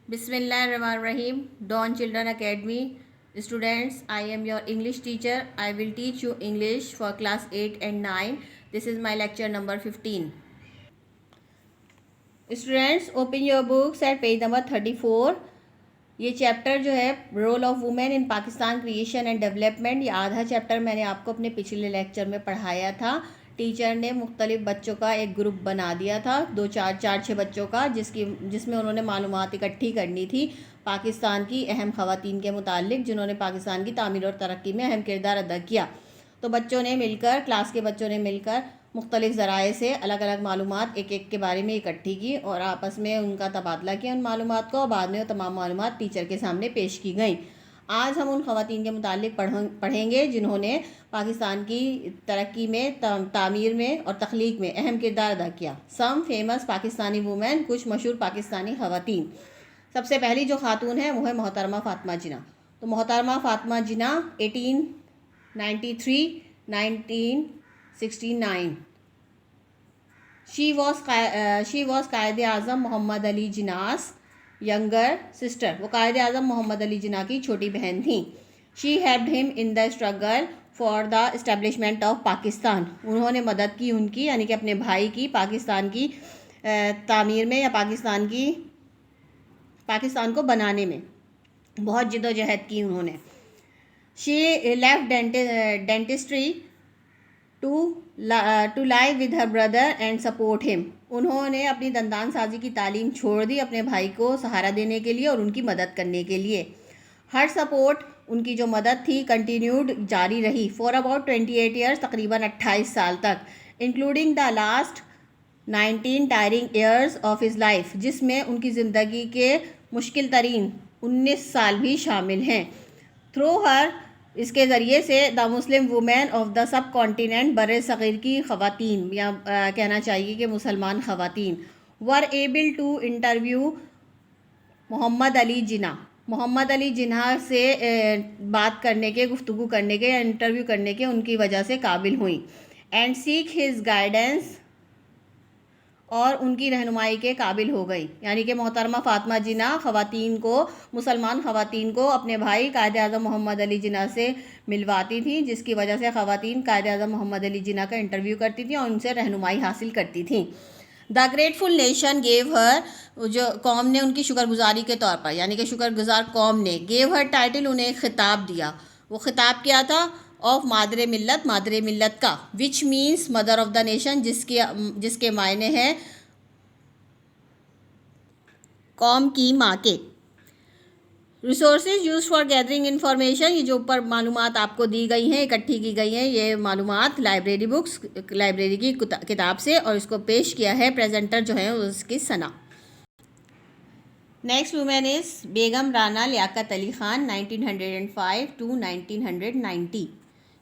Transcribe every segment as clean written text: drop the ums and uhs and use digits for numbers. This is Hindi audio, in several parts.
Bismillahirrahmanirrahim. Dawn Children Academy. Students, I am your English teacher. I will teach you English for class 8 and 9. This is my lecture number 15. Students, open your books at page number 34. ये चैप्टर जो है role of women in Pakistan creation and development, ये आधा चैप्टर मैंने आपको अपने पिछले लेक्चर में पढ़ाया था। टीचर ने मुख्तलिफ बच्चों का एक ग्रुप बना दिया था, 2 4 4 6 बच्चों का, जिसमें उन्होंने मालूमात इकट्ठी करनी थी पाकिस्तान की अहम ख़वातीन के मुतालिक, जिन्होंने पाकिस्तान की तामीर और तरक्की में अहम किरदार अदा किया। तो बच्चों ने मिलकर, क्लास के बच्चों ने मिलकर मुख्तलिफ़ ज़राए से अलग अलग मालूमात एक एक के बारे में इकट्ठी की और आपस में उनका तबादला किया उन मालूमात को, और बाद में वो तमाम मालूमात टीचर के सामने पेश की गई। आज हम उन ख़वातीन के मुतालिक पढ़ेंगे जिन्होंने पाकिस्तान की तरक्की में, तामीर में और तख्लीक में अहम किरदार अदा किया। सम फेमस पाकिस्तानी वुमेन, कुछ मशहूर पाकिस्तानी ख़वातीन। सबसे पहली जो खातून है वो है मोहतरमा फ़ातिमा जिन्ना। तो मोहतरमा Fatima Jinnah 1893 1969। She was Quaid Azam Mohammad Ali Jinnah's younger sister. वो कायद आज़म मोहम्मद अली जिन्ना की छोटी बहन थी। She helped him in the struggle for the establishment of Pakistan. उन्होंने मदद की उनकी, यानी कि अपने भाई की, पाकिस्तान की तामीर में, या पाकिस्तान को बनाने में बहुत जिद्दोजहद की उन्होंने। She left dentistry to live with her brother and support him. उन्होंने अपनी दंदान साजी की तालीम छोड़ दी अपने भाई को सहारा देने के लिए और उनकी मदद करने के लिए। हर सपोर्ट, उनकी जो मदद थी, कंटिन्यूड, जारी रही फॉर अबाउट 28 ईयर्स, तकरीबन 28 साल तक, including the last 19 tiring years of his life, जिसमें उनकी ज़िंदगी के मुश्किल तरीन 19 साल भी शामिल हैं। थ्रू हर, इसके ज़रिए से, the Muslim women of the sub continent, बर सग़ीर की ख़वातीन, या कहना चाहिए कि मुसलमान ख़वातीन, were able to interview Mohammad Ali Jinnah. Mohammad Ali Jinnah से बात करने के, गुफ्तगू करने के या इंटरव्यू करने के उनकी वजह से काबिल हुई। एंड सीक हिज गाइडेंस, और उनकी रहनुमाई के काबिल हो गई। यानी कि मोहतरमा फ़ातिमा जिन्ना ख़वातीन को, मुसलमान ख़वातीन को अपने भाई कायद आज़म मोहम्मद अली जिन्ना से मिलवाती थी, जिसकी वजह से ख़वातीन कायद आज़म मोहम्मद अली जिन्ना का इंटरव्यू करती थी और उनसे रहनुमाई हासिल करती थी। The grateful nation gave her, जो कौम ने उनकी शुक्रगुजारी के तौर पर, यानी कि शुक्रगुजार कौम ने, गेव हर टाइटल, उन्हें खिताब दिया। वो खिताब क्या था? ऑफ मादरे मिल्लत का, which means mother of the nation, जिसके मायने हैं कौम की माँ के। Resources use for gathering information, ये जो ऊपर मालूमात आपको दी गई हैं, इकट्ठी की गई हैं, ये मालूमात लाइब्रेरी की किताब से, और इसको पेश किया है प्रेजेंटर जो है उसकी Sana. Next women is Begum Rana Liaquat Ali Khan, 1905 to 1990।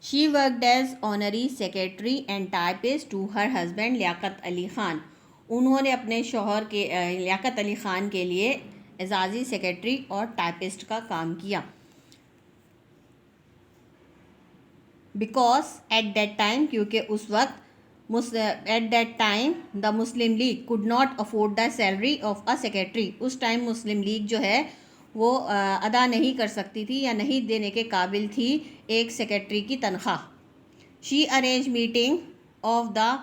She worked as honorary secretary and typist to her husband Liaquat Ali Khan. उन्होंने अपने शौहर के, लियाकत अली ख़ान के लिए एजाज़ी सेक्रेटरी और टाइपिस्ट का काम किया। बिकॉज एट दैट टाइम, क्योंकि उस वक्त, at that time the Muslim league could not afford the salary of a secretary. उस टाइम मुस्लिम लीग जो है वो अदा नहीं कर सकती थी या नहीं देने के काबिल थी एक सेक्रेटरी की तनख्वाह। She arrange meeting of the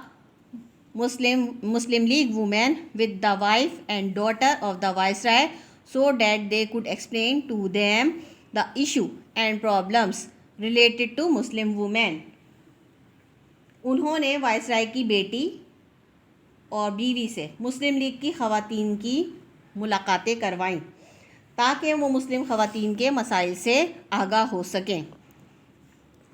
Muslim League women with the wife and daughter of the viceroy, so that they could explain to them the issue and problems related to Muslim women। उन्होंने वाइसराय की बेटी और बीवी से मुस्लिम लीग की ख़वातीन की मुलाकातें करवाईं ताकि वो मुस्लिम ख़वातीन के मसाइल से आगाह हो सकें।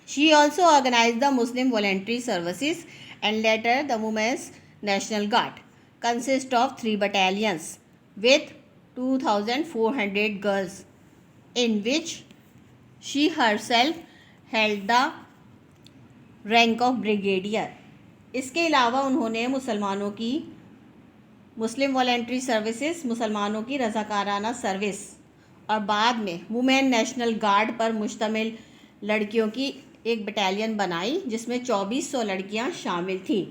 She also organise the Muslim voluntary services and later the Women's National Guard, consist of 3 battalions with 2,400 girls, in which she herself held the rank of brigadier। इसके अलावा उन्होंने मुस्लिम वॉलेंट्री सर्विसेज, मुसलमानों की रज़ाकाराना सर्विस, और बाद में वुमेन नेशनल गार्ड पर मुश्तमिल लड़कियों की एक बटालियन बनाई, जिसमें 2400 लड़कियां शामिल थीं,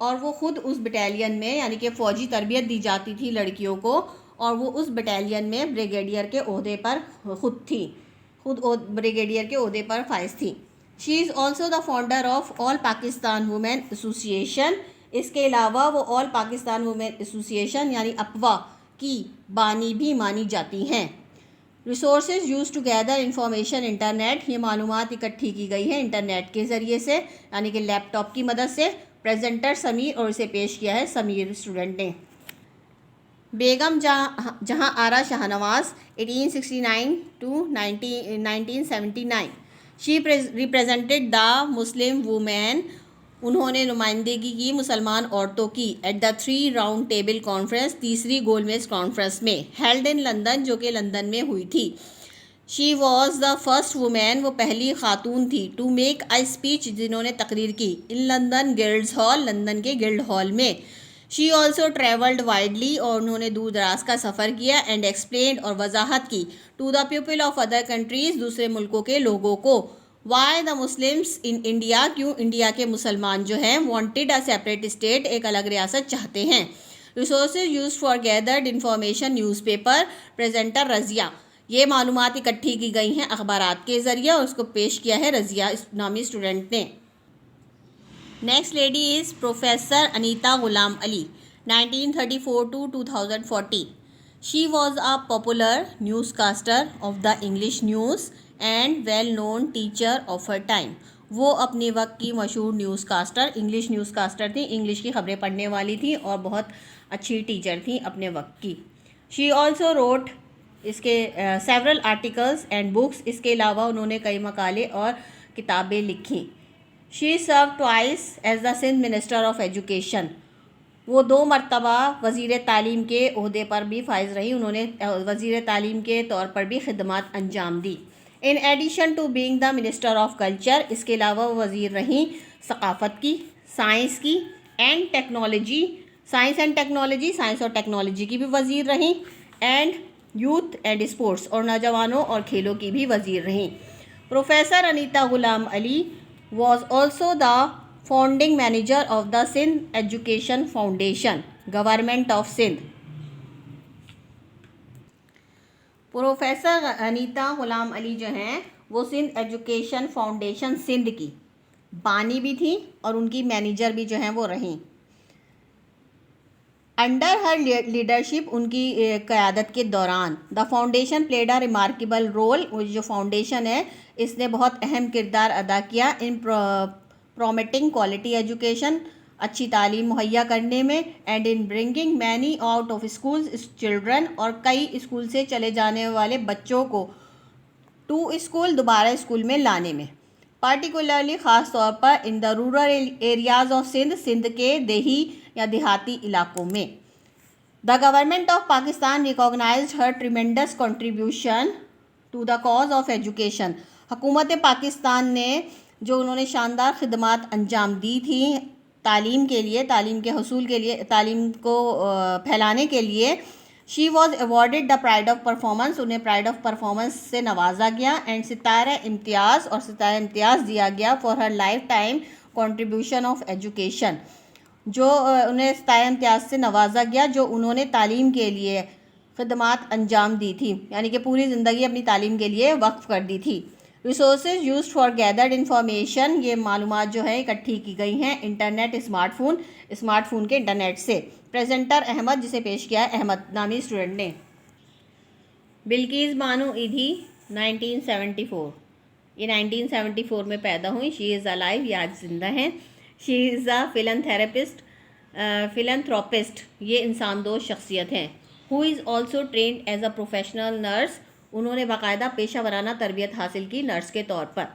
और वो ख़ुद उस बटालियन में, यानी कि फ़ौजी तरबियत दी जाती थी लड़कियों को, और वो उस बटालियन में ब्रिगेडियर के ओहदे पर खुद ब्रिगेडियर के ओहदे पर फाइज थी। She is also the founder of all Pakistan women association. इसके अलावा वो ऑल पाकिस्तान वुमेन एसोसिएशन यानी अपवा की बानी भी मानी जाती हैं। Resources use to gather information internet, ये मालूमात इकट्ठी की गई है इंटरनेट के ज़रिए से यानी कि लैपटॉप की मदद से। प्रेजेंटर समीर और इसे पेश किया है समीर स्टूडेंट ने। Begum Jahan Ara Shahnawaz 1869 to 1979। She represented the Muslim women, उन्होंने नुमाइंदगी की मुसलमान औरतों की at the 3 round table conference, तीसरी गोलमेज कॉन्फ्रेंस में, हेल्ड इन लंदन, जो कि लंदन में हुई थी। She was the first women, वो पहली खातून थी, टू मेक अ स्पीच, जिन्होंने तकरीर की, in London guilds hall, London के गिल्ड हॉल में। शी ऑल्सो ट्रेवल्ड वाइडली, और उन्होंने दूर दराज का सफ़र किया, एंड एक्सप्लेन, और वजाहत की, to the people of other countries, दूसरे मुल्कों के लोगों को, why the Muslims in India, क्यों इंडिया के मुसलमान जो हैं वांटेड अ सेपरेट स्टेट, एक अलग रियासत चाहते हैं। Resources use for gathered information, newspaper, presenter Razia, ये मालूमात इकट्ठी की गई हैं अखबारात के ज़रिए और उसको पेश किया है रज़िया नामी स्टूडेंट ने। Next lady is professor Anita Ghulam Ali 1934 to 2040। She was a popular newscaster of the English news and well known teacher of her time. वो अपने वक्त की मशहूर newscaster, English newscaster थी, इंग्लिश की खबरें पढ़ने वाली थी और बहुत अच्छी टीचर थी अपने वक्त की। शी ऑल्सो रोट इसके सेवरल आर्टिकल्स एंड बुक्स, इसके अलावा उन्होंने कई मकाले और किताबें लिखी। She serve twice as the Sindh minister of education, वो 2 मरतबा वज़ीर तालीम के ओहदे पर भी फाइज रही, उन्होंने वज़ीर तालीम के तौर पर भी खिदमत अंजाम दी। In addition to being the minister of culture, इसके अलावा वो वज़ीर रहीं सकाफ़त की, साइंस की एंड टेक्नोलॉजी, साइंस और टेक्नोलॉजी की भी वज़ीर रहीं, एंड यूथ एंड स्पोर्ट्स, और नौजवानों और खेलों की भी वज़ीर रहीं। Professor Anita Ghulam Ali was also the founding manager of the Sindh Education Foundation, Government of Sindh। Professor Anita Ghulam Ali जो हैं वो सिंध एजुकेशन फाउंडेशन सिंध की बानी भी थी और उनकी मैनेजर भी जो हैं वो रहीं। अंडर हर लीडरशिप, उनकी क़यादत के दौरान, the foundation played a remarkable role, जो फाउंडेशन है इसने बहुत अहम किरदार अदा किया इन प्रोमोटिंग क्वालिटी एजुकेशन, अच्छी तालीम मुहैया करने में, and in bringing many out of schools children, और कई स्कूल से चले जाने वाले बच्चों को टू स्कूल, दोबारा स्कूल में लाने में, पार्टिकुलरली ख़ास तौर पर in the rural areas of Sindh, Sindh के देही या देहाती इलाकों में। The government of Pakistan recognised her tremendous contribution to the cause of education, हुकूमत पाकिस्तान ने जो उन्होंने शानदार खिदमत अंजाम दी थी तालीम के लिए, तालीम के हसूल के लिए, तालीम को फैलाने के लिए। She was awarded the pride of performance, उन्हें प्राइड ऑफ परफॉर्मेंस से नवाजा गया, एंड सितारा इम्तियाज़, और सितारा इम्तियाज़ दिया गया for her life time contribution of education, जो उन्हें सितारा इम्तियाज़ से नवाजा गया जो उन्होंने तालीम के लिए खिदमत अंजाम दी थी, यानी कि पूरी ज़िंदगी अपनी तालीम के लिए वक्फ कर दी थी। Resources use for gathered information, ये मालूमात जो है इकट्ठी की गई हैं इंटरनेट, स्मार्टफोन के इंटरनेट से। प्रेजेंटर अहमद, जिसे पेश किया है अहमद नामी स्टूडेंट ने। बिल्किस बानो ईधी 1974, ये 1974 में पैदा हुई। शी इज़ अलाइव, ये आज जिंदा हैं। शी इज़ अ फिलंथ्रोपिस्ट, ये इंसान दोस्त शख्सियत हैं। Who is also trained as a professional nurse, उन्होंने बाकायदा पेशा वराना तरबियत हासिल की नर्स के तौर पर।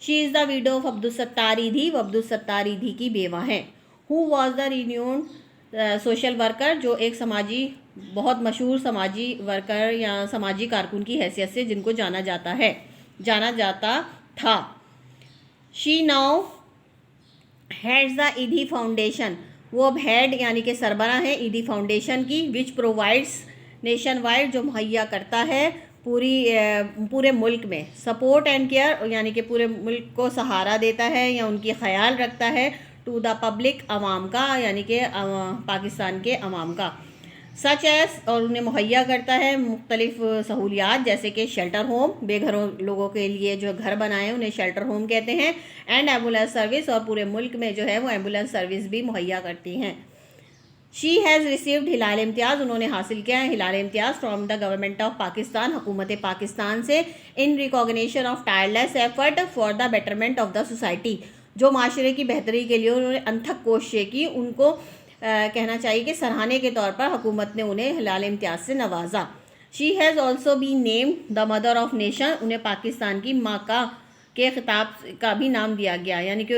She is the widow of Abdul Sattar Edhi, वो अब्दुल सत्तार ईधी की बेवा हैं। Who was the renewed social worker, जो एक बहुत मशहूर समाजी वर्कर या समाजी कारकुन की हैसियत से जिनको जाना जाता था। शी नाउ हेड्स द ईदी फाउंडेशन, वो अब हेड यानी कि सरबरा है ईदी फाउंडेशन की, विच प्रोवाइड्स नेशन वाइड, जो मुहैया करता है पूरे मुल्क में सपोर्ट एंड केयर, यानी कि पूरे मुल्क को सहारा देता है या उनकी ख्याल रखता है, टू द पब्लिक, अवाम का, यानी कि पाकिस्तान के अवाम का। सच एस, और उन्हें मुहैया करता है मुख्तलिफ सहूलियात, जैसे कि शेल्टर होम, बेघरों लोगों के लिए जो घर बनाए उन्हें शेल्टर होम कहते हैं, एंड एम्बुलेंस सर्विस, और पूरे मुल्क में जो है वो एम्बुलेंस सर्विस भी मुहैया करती हैं। She has received Hilal Imtiaz, उन्होंने हासिल किया है Hilal Imtiaz from the government of Pakistan, हुकूमत पाकिस्तान से, in recognition of tireless effort for the betterment of the society, जो माशरे की बेहतरी के लिए उन्होंने अनथक कोशिशें की, उनको कहना चाहिए कि सराहने के तौर पर हुकूमत ने उन्हें हिलाल इम्तियाज़ से नवाजा। She has also be named the mother of nation, उन्हें पाकिस्तान की माँ का के खिताब का भी नाम दिया गया, यानी कि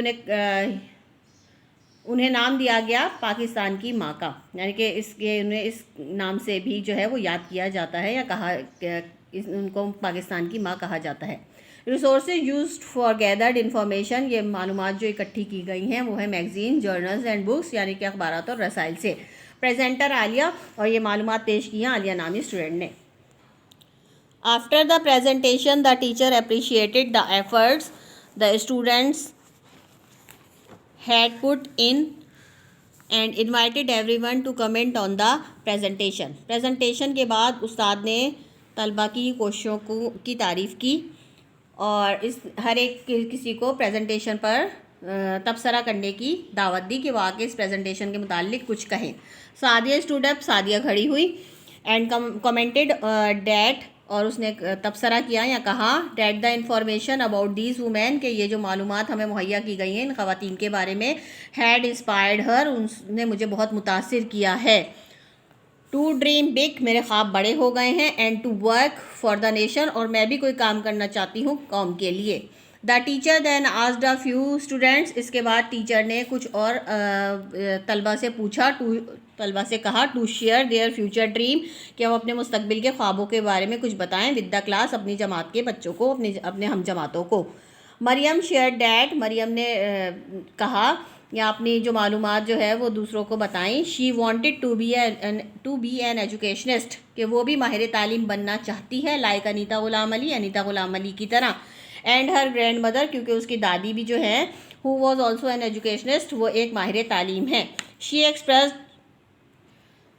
उन्हें नाम दिया गया पाकिस्तान की माँ का, यानी कि उन्हें इस नाम से भी जो है वो याद किया जाता है या कहा उनको पाकिस्तान की माँ कहा जाता है। Resources used for gathered information, ये मालूमात जो इकट्ठी की गई हैं वो है मैगजीन, जर्नल्स एंड बुक्स, यानी कि अखबारात और रसाइल से। प्रेजेंटर आलिया, और ये मालूमात पेश की हैं आलिया नामी स्टूडेंट ने। After the presentation the teacher appreciated the efforts the students had put in and invited everyone to comment on the presentation. Presentation के बाद उस्ताद ने तलबा की कोशिशों की तारीफ़ की और इस हर एक किसी को प्रेजेंटेशन पर तबसरा करने की दावत दी कि वो आके इस प्रेजेंटेशन के मुतालिक कुछ कहें। सादिया स्टूड अप, सादिया खड़ी हुई, एंड कमेंटेड डैट, और उसने तबसरा किया या कहा, that the information about these women, के ये जो मालूमात हमें मुहैया की गई हैं इन ख़वातीन के बारे में, हैड इंस्पायर्ड हर, उसने मुझे बहुत मुतासिर किया है, टू ड्रीम बिग, मेरे ख्वाब बड़े हो गए हैं, and to work for the nation, और मैं भी कोई काम करना चाहती हूँ कौम के लिए। The teacher then asked a few students, इसके बाद टीचर ने कुछ और तलबा से पूछा, तलबा से कहा, to share their future dream, कि हम अपने मुस्तकबिल के ख्वाबों के बारे में कुछ बताएं, विद द क्लास, अपनी जमात के बच्चों को, अपने हम जमातों को। मरियम शेयर डैट, मरियम ने कहा या अपनी जो मालूमात जो है वो दूसरों को बताएं। She wanted to be an educationist, कि वो भी माहिर तालीम बनना चाहती है, लाइक अनीता गुलाम अली की तरह, एंड हर ग्रैंड मदर, क्योंकि उसकी दादी भी जो है who was also an educationist, वो एक माहिर तालीम है।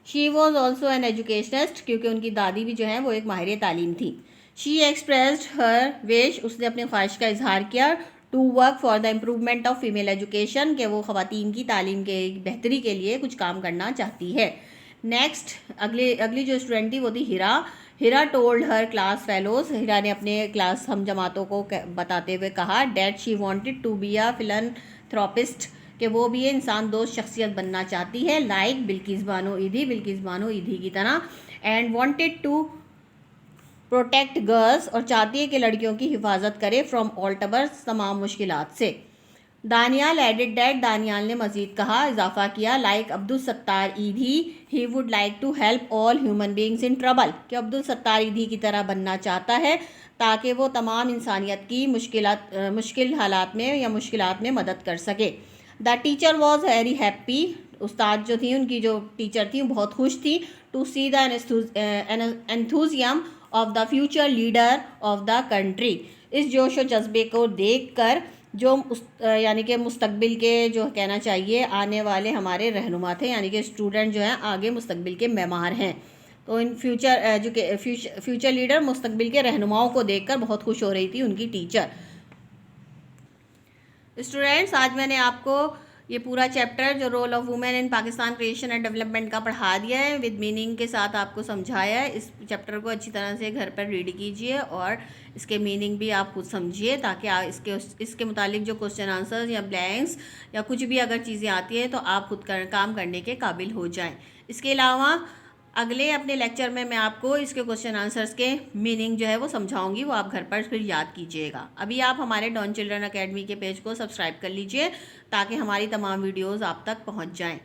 She was also an educationist, क्योंकि उनकी दादी भी जो है वो एक माहिर तालीम थी। शी एक्सप्रेस्ड हर विश, उसने अपनी ख्वाहिश का इजहार किया, to work for the improvement of female education, के वो ख़वातीन की तालीम के बेहतरी के लिए कुछ काम करना चाहती है। नेक्स्ट अगली जो स्टूडेंट थी वो थी Hira told her class fellows, Hira ने अपने क्लास हम जमातों को बताते हुए कहा, that she wanted to be a philanthropist, कि वो भी इंसान दोस्त शख्सियत बनना चाहती है, लाइक बिल्किस बानो ईदी की तरह, and wanted to protect girls, और चाहती है कि लड़कियों की हिफाजत करे, फ्रॉम ऑल ट्रबल्स, तमाम मुश्किलात से। दानियाल एडिड डैट, दानियाल ने मज़ीद कहा, इजाफा किया, like Abdul Sattar Edhi, he would like to help all human beings in trouble, कि अब्दुल सत्तार ईदी की तरह बनना चाहता है ताकि वो तमाम इंसानियत की मुश्किल हालात में या मुश्किलात में मदद कर सके। The teacher was very happy, उस्ताद जो थी उनकी जो टीचर थी वो बहुत खुश थी, to see the enthusiasm of the future leader of the country, इस जोश व जज्बे को देख कर जो यानी कि मुस्तकबिल के जो कहना चाहिए आने वाले हमारे रहनुमा थे, यानी कि स्टूडेंट जो हैं आगे मुस्तकबिल के मेमार हैं, तो इन फ्यूचर लीडर मुस्तकबिल के रहनुमाओं को देखकर बहुत खुश हो रही थी उनकी टीचर। स्टूडेंट्स, आज मैंने आपको ये पूरा चैप्टर जो role of women in Pakistan creation and development का पढ़ा दिया है, विद मीनिंग के साथ आपको समझाया है। इस चैप्टर को अच्छी तरह से घर पर रीड कीजिए और इसके मीनिंग भी आप खुद समझिए, ताकि आप इसके मुतालिक जो क्वेश्चन आंसर्स या ब्लैंक्स या कुछ भी अगर चीज़ें आती हैं तो आप खुद काम करने के काबिल हो जाएं। इसके अलावा अगले अपने लेक्चर में मैं आपको इसके क्वेश्चन आंसर्स के मीनिंग जो है वो समझाऊंगी, वो आप घर पर फिर याद कीजिएगा। अभी आप हमारे डॉन चिल्ड्रन अकेडमी के पेज को सब्सक्राइब कर लीजिए ताकि हमारी तमाम वीडियोस आप तक पहुंच जाएं।